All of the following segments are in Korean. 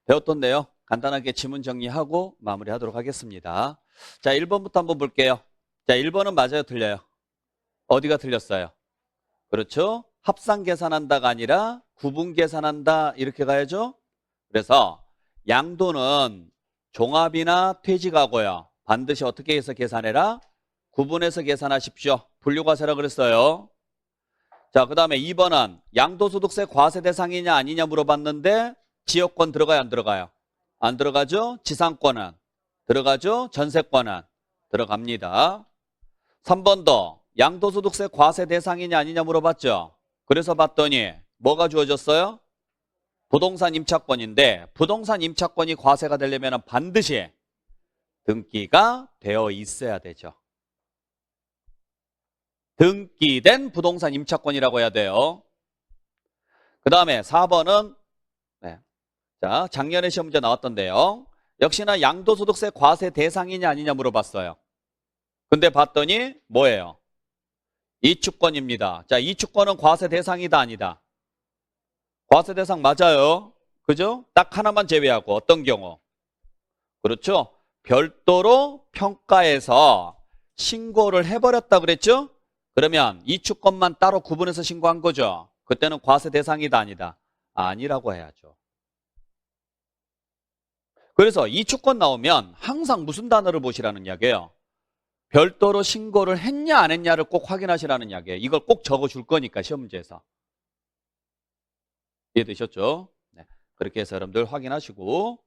배웠던 내용 간단하게 지문 정리하고 마무리하도록 하겠습니다. 자, 1번부터 한번 볼게요. 자, 1번은 맞아요, 틀려요? 어디가 틀렸어요? 그렇죠? 합산 계산한다가 아니라 구분 계산한다 이렇게 가야죠. 그래서 양도는 종합이나 퇴직하고요. 반드시 어떻게 해서 계산해라? 구분해서 계산하십시오. 분류과세라 그랬어요. 자, 그 다음에 2번은 양도소득세 과세 대상이냐 아니냐 물어봤는데 지역권 들어가요, 안 들어가요? 안 들어가죠? 지상권은 들어가죠? 전세권은 들어갑니다. 3번도 양도소득세 과세 대상이냐 아니냐 물어봤죠? 그래서 봤더니 뭐가 주어졌어요? 부동산 임차권인데 부동산 임차권이 과세가 되려면 반드시 등기가 되어 있어야 되죠. 등기된 부동산 임차권이라고 해야 돼요. 그 다음에 4번은 자, 작년에 시험 문제 나왔던데요. 역시나 양도소득세 과세 대상이냐 아니냐 물어봤어요. 근데 봤더니 뭐예요? 이축권입니다. 자, 이축권은 과세 대상이다 아니다? 과세 대상 맞아요. 그죠? 딱 하나만 제외하고 어떤 경우? 그렇죠? 별도로 평가해서 신고를 해버렸다 그랬죠? 그러면 이축권만 따로 구분해서 신고한 거죠. 그때는 과세 대상이다 아니다? 아니라고 해야죠. 그래서 이축권 나오면 항상 무슨 단어를 보시라는 이야기예요? 별도로 신고를 했냐 안 했냐를 꼭 확인하시라는 이야기예요. 이걸 꼭 적어줄 거니까 시험 문제에서. 이해되셨죠? 네. 그렇게 해서 여러분들 확인하시고.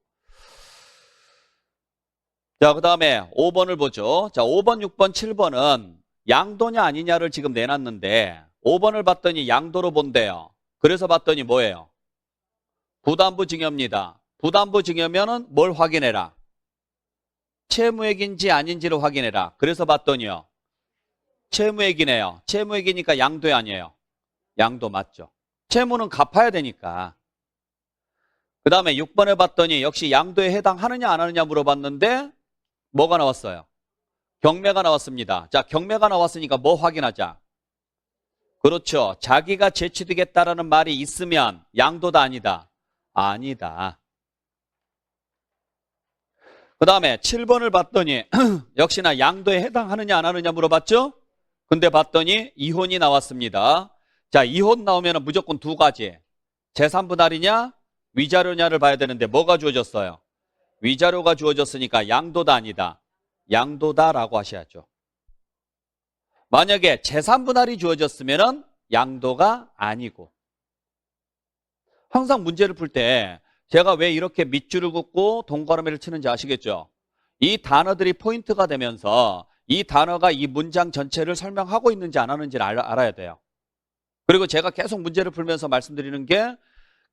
자, 그 다음에 5번을 보죠. 자, 5번, 6번, 7번은 양도냐 아니냐를 지금 내놨는데 5번을 봤더니 양도로 본대요. 그래서 봤더니 뭐예요? 부담부 증여입니다. 부담부 증여면은 뭘 확인해라? 채무액인지 아닌지를 확인해라. 그래서 봤더니요. 채무액이네요. 채무액이니까 양도 아니에요. 양도 맞죠. 채무는 갚아야 되니까. 그 다음에 6번에 봤더니 역시 양도에 해당하느냐 안 하느냐 물어봤는데 뭐가 나왔어요? 경매가 나왔습니다. 자, 경매가 나왔으니까 뭐 확인하자? 그렇죠. 자기가 제취되겠다라는 말이 있으면 양도다 아니다? 아니다. 그 다음에 7번을 봤더니 역시나 양도에 해당하느냐 안 하느냐 물어봤죠? 근데 봤더니 이혼이 나왔습니다. 자, 이혼 나오면 무조건 두 가지. 재산분할이냐 위자료냐를 봐야 되는데 뭐가 주어졌어요? 위자료가 주어졌으니까 양도다 아니다? 양도다라고 하셔야죠. 만약에 재산분할이 주어졌으면 양도가 아니고. 항상 문제를 풀 때 제가 왜 이렇게 밑줄을 긋고 동그라미를 치는지 아시겠죠? 이 단어들이 포인트가 되면서 이 단어가 이 문장 전체를 설명하고 있는지 안 하는지를 알아야 돼요. 그리고 제가 계속 문제를 풀면서 말씀드리는 게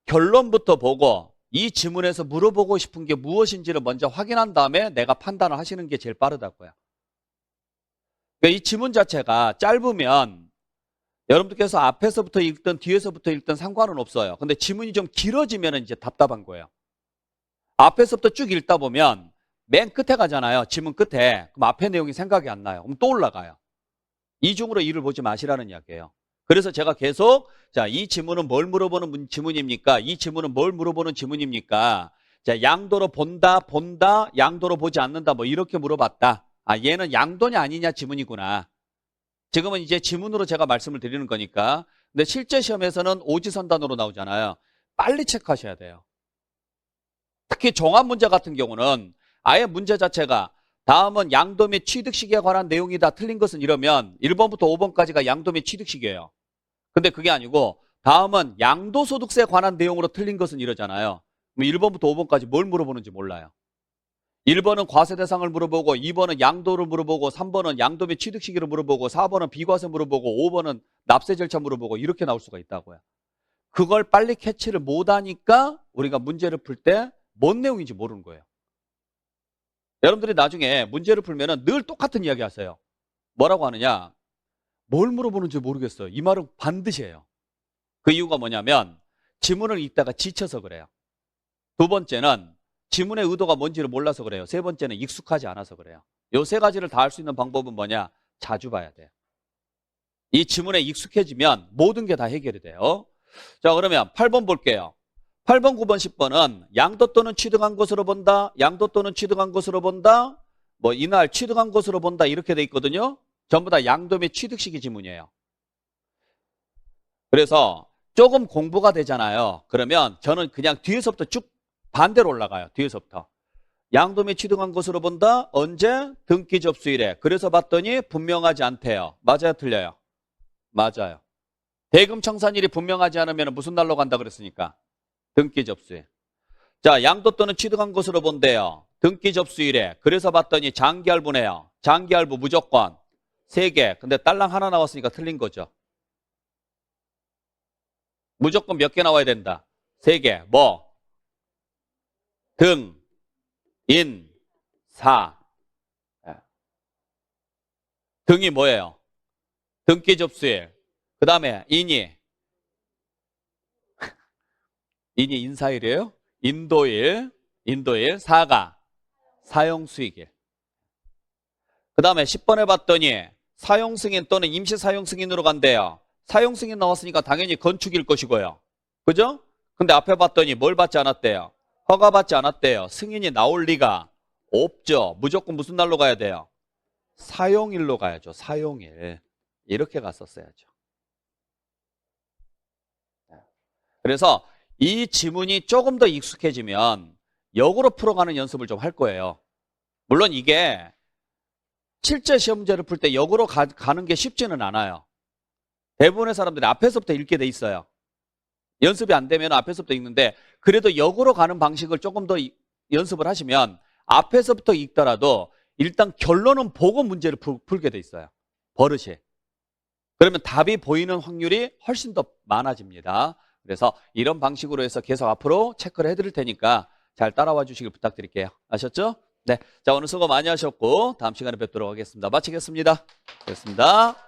결론부터 보고 이 지문에서 물어보고 싶은 게 무엇인지를 먼저 확인한 다음에 내가 판단을 하시는 게 제일 빠르다고요. 그러니까 이 지문 자체가 짧으면 여러분들께서 앞에서부터 읽든 뒤에서부터 읽든 상관은 없어요. 근데 지문이 좀 길어지면 이제 답답한 거예요. 앞에서부터 쭉 읽다 보면 맨 끝에 가잖아요. 지문 끝에. 그럼 앞에 내용이 생각이 안 나요. 그럼 또 올라가요. 이중으로 일을 보지 마시라는 이야기예요. 그래서 제가 계속 자, 이 지문은 뭘 물어보는 지문입니까? 이 지문은 뭘 물어보는 지문입니까? 자, 양도로 본다, 양도로 보지 않는다, 뭐 이렇게 물어봤다. 아, 얘는 양도냐 아니냐 지문이구나. 지금은 이제 지문으로 제가 말씀을 드리는 거니까. 근데 실제 시험에서는 오지선단으로 나오잖아요. 빨리 체크하셔야 돼요. 특히 종합 문제 같은 경우는 아예 문제 자체가 다음은 양도 및 취득 시기에 관한 내용이다. 틀린 것은 이러면 1번부터 5번까지가 양도 및 취득 시기예요. 근데 그게 아니고 다음은 양도소득세에 관한 내용으로 틀린 것은 이러잖아요. 그럼 1번부터 5번까지 뭘 물어보는지 몰라요. 1번은 과세 대상을 물어보고 2번은 양도를 물어보고 3번은 양도 및 취득 시기를 물어보고 4번은 비과세 물어보고 5번은 납세 절차 물어보고 이렇게 나올 수가 있다고요. 그걸 빨리 캐치를 못하니까 우리가 문제를 풀 때 뭔 내용인지 모르는 거예요. 여러분들이 나중에 문제를 풀면 늘 똑같은 이야기 하세요. 뭐라고 하느냐? 뭘 물어보는지 모르겠어요. 이 말은 반드시 해요. 그 이유가 뭐냐면 지문을 읽다가 지쳐서 그래요. 두 번째는 지문의 의도가 뭔지를 몰라서 그래요. 세 번째는 익숙하지 않아서 그래요. 이 세 가지를 다 할 수 있는 방법은 뭐냐? 자주 봐야 돼요. 이 지문에 익숙해지면 모든 게 다 해결이 돼요. 자, 그러면 8번 볼게요. 8번, 9번, 10번은 양도 또는 취득한 것으로 본다. 양도 또는 취득한 것으로 본다. 뭐 이날 취득한 것으로 본다. 이렇게 돼 있거든요. 전부 다 양도 및 취득식의 지문이에요. 그래서 조금 공부가 되잖아요. 그러면 저는 그냥 뒤에서부터 쭉 반대로 올라가요. 뒤에서부터. 양도 및 취득한 것으로 본다. 언제? 등기 접수일에. 그래서 봤더니 분명하지 않대요. 맞아요? 틀려요? 맞아요. 대금 청산일이 분명하지 않으면 무슨 날로 간다 그랬으니까? 등기 접수일. 자, 양도 또는 취득한 것으로 본대요. 등기 접수일에. 그래서 봤더니 장기할부네요. 장기할부 무조건 3개. 근데 딸랑 하나 나왔으니까 틀린 거죠. 무조건 몇 개 나와야 된다? 3개. 뭐? 등, 인, 사. 등이 뭐예요? 등기 접수일. 그 다음에 인이 인사일이에요? 인도일. 사가 사용수익일. 그 다음에 10번에 봤더니 사용승인 또는 임시사용승인으로 간대요. 사용승인 나왔으니까 당연히 건축일 것이고요. 그죠? 근데 앞에 봤더니 뭘 받지 않았대요? 허가받지 않았대요. 승인이 나올 리가 없죠. 무조건 무슨 날로 가야 돼요? 사용일로 가야죠. 사용일. 이렇게 갔었어야죠. 그래서 이 지문이 조금 더 익숙해지면 역으로 풀어가는 연습을 좀 할 거예요. 물론 이게 실제 시험제를 풀 때 역으로 가는 게 쉽지는 않아요. 대부분의 사람들이 앞에서부터 읽게 돼 있어요. 연습이 안 되면 앞에서부터 읽는데 그래도 역으로 가는 방식을 조금 더 연습을 하시면 앞에서부터 읽더라도 일단 결론은 보고 문제를 풀게 돼 있어요. 버릇이. 그러면 답이 보이는 확률이 훨씬 더 많아집니다. 그래서 이런 방식으로 해서 계속 앞으로 체크를 해드릴 테니까 잘 따라와 주시길 부탁드릴게요. 아셨죠? 네. 자, 오늘 수고 많이 하셨고 다음 시간에 뵙도록 하겠습니다. 마치겠습니다. 됐습니다.